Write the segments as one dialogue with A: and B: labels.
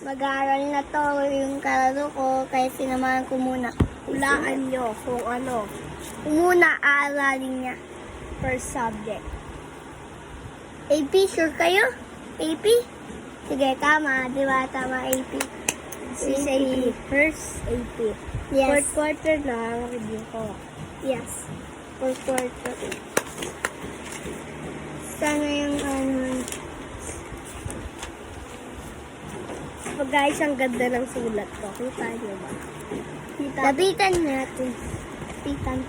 A: Mag-aaral na to yung kalaro ko, kaya sinamahan ko muna.
B: Hulaan nyo kung ano.
A: Muna aaralin niya.
B: First subject.
A: AP, sure kayo? AP? Sige, tama. Di ba? Tama, AP.
B: This AP. First AP.
A: Yes.
B: Fourth quarter na, review ko.
A: Yes. Fourth quarter. Sana yung ano.
B: So guys, ang ganda ng sulat ko. Kita nyo ba?
A: Lapitan natin. Lapitan.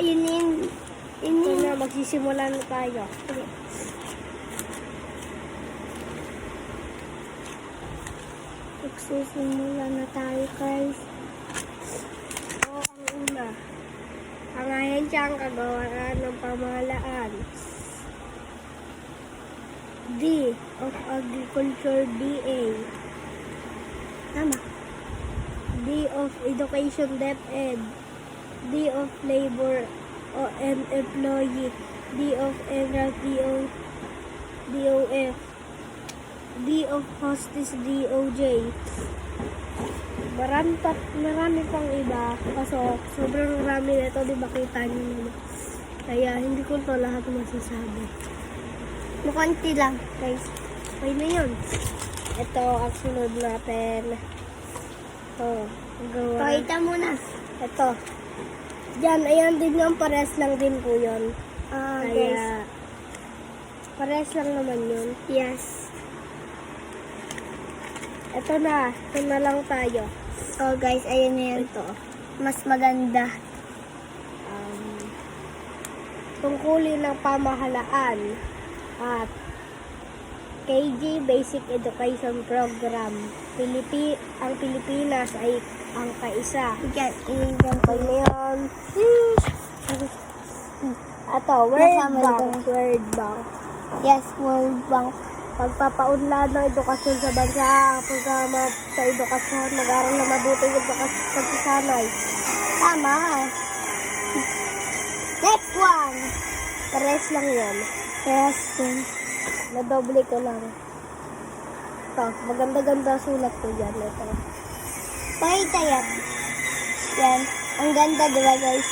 A: Yun.
B: Ito na, magsisimula na tayo.
A: Okay. Magsisimula na tayo, guys.
B: O, ang una. Ang ahensya ang kagawaan ng pamahalaan. D of Agriculture, DA.
A: Tama.
B: D of Education, DepEd. D of Labor and Employee. D of Emerald, DOF. D of Hostess, DOJ. Marami pang iba. Kaso, sobrang marami na ito. Di ba kita nyo naman? Kaya, hindi ko to lahat masasabi.
A: Mukunti lang, guys.
B: Okay na yun. Ito, ang sunod natin. Ito, gawa.
A: Pakita muna.
B: Ito. Diyan, ayan din yung pares lang din po yun.
A: Guys.
B: Kaya, pares lang naman yun.
A: Yes.
B: Ito na lang tayo.
A: So, guys, ayun na yan.
B: Ito.
A: Mas maganda.
B: Tungkulin ng pamahalaan at KG Basic Education Program. Ang Pilipinas ay ang kaisa.
A: Yan.
B: Okay na yun. Ito, World Bank.
A: Yes, World Bank.
B: Pagpapaunlad ng edukasyon sa bansa, programa sa edukasyon, mag-aral na mabuti yung pagsasanay.
A: Tama. Next one.
B: Pares lang yan.
A: Yes.
B: Nadoble ko lang. Ito, maganda-ganda sulat ko dyan. Ito.
A: Pakita yan. Yan. Ang ganda, diba, guys?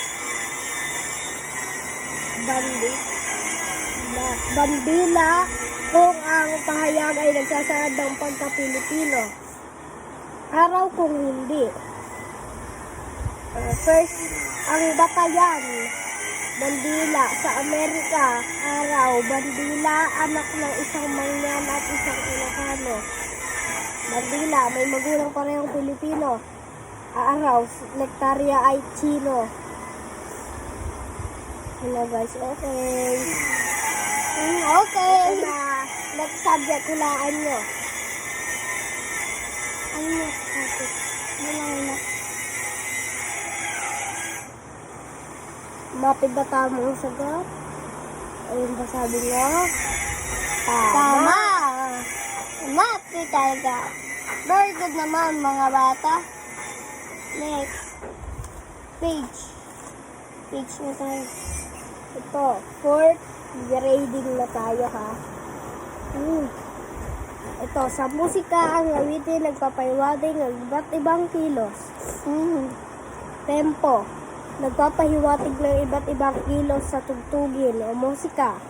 B: Bandila kung ang pahayag ay nagsasaad ng pagka-Pilipino. Araw kung hindi. First, ang batayan. Bandila sa Amerika. Araw. Bandila, anak ng isang Mangyan at isang Ilocano. Bandila, may magulang parehong Pilipino. Araw, Nectaria ay Chino. Hello guys, okay.
A: Okay.
B: Ito na, next subject, hulaan nyo.
A: Ano yung topic? Ano.
B: Mapid ba tamang sagot? Ayun ba sabi nyo?
A: Tama. Mati talaga. Very good naman, mga bata. Next. Page. Page na tayo.
B: Ito, fourth grading na tayo ha. Ito, sa musika ang awitin nagpapahiwating ng iba't ibang kilos. Tempo, nagpapahiwatig ng iba't ibang kilos sa tugtugin o musika.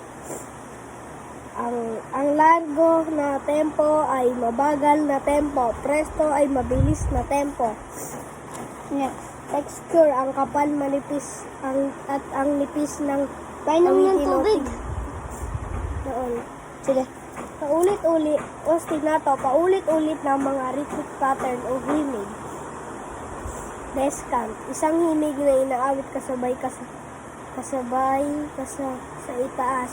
B: Ang largo na tempo ay mabagal na tempo. Presto ay mabilis na tempo.
A: Next.
B: Texture, ang kapal, manipis, at ang nipis ng
A: Painom ng tubig.
B: Doon.
A: Sige.
B: Paulit-ulit, ostinato, paulit-ulit ng mga rhythmic pattern o himig. Descant, isang himig na inaawit kasabay sa itaas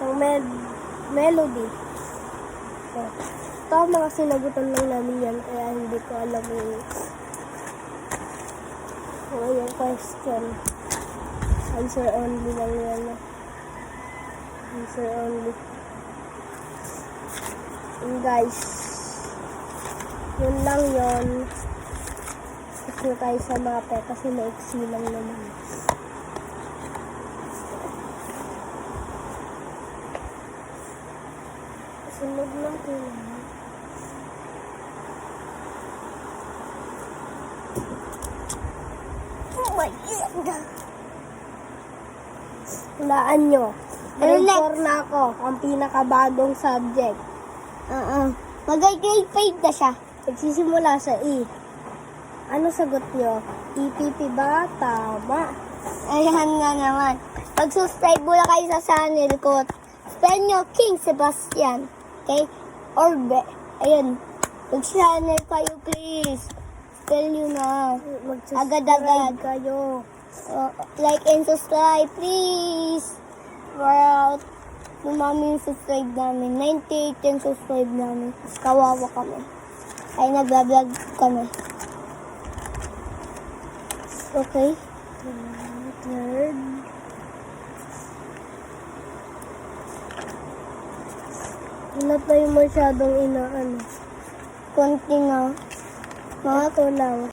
B: ng melody. Ito ang mga sinagutan lang namin yan, kaya hindi ko alam yung question. Answer only lang yan. Answer only. And guys, yun lang yun. Tapos na tayo sa mapa kasi maiksi lang naman. Sunod lang ko.
A: my God.
B: Hulaan nyo.
A: Ano
B: Grade
A: next?
B: 4 na ako. Ang pinakabagong subject.
A: Mag-grade 5 na siya.
B: Nagsisimula sa E. Ano sagot nyo? EPP ba? Tama.
A: Ayan nga naman. Mag-subscribe muna kayo sa channel ko. Spell nyo King Sebastian. Okay? Or ayun. Mag-channel kayo please. Spell nyo na.
B: Mag-subscribe
A: Agad-agad.
B: kayo.
A: Like and subscribe please. For dumami yung subscribe namin. 98 yung subscribe namin. Kawawa kami. Ay nagbablog kami. Okay?
B: Third. Wala pa yung masyadong inaano.
A: Konti na.
B: Ito lang.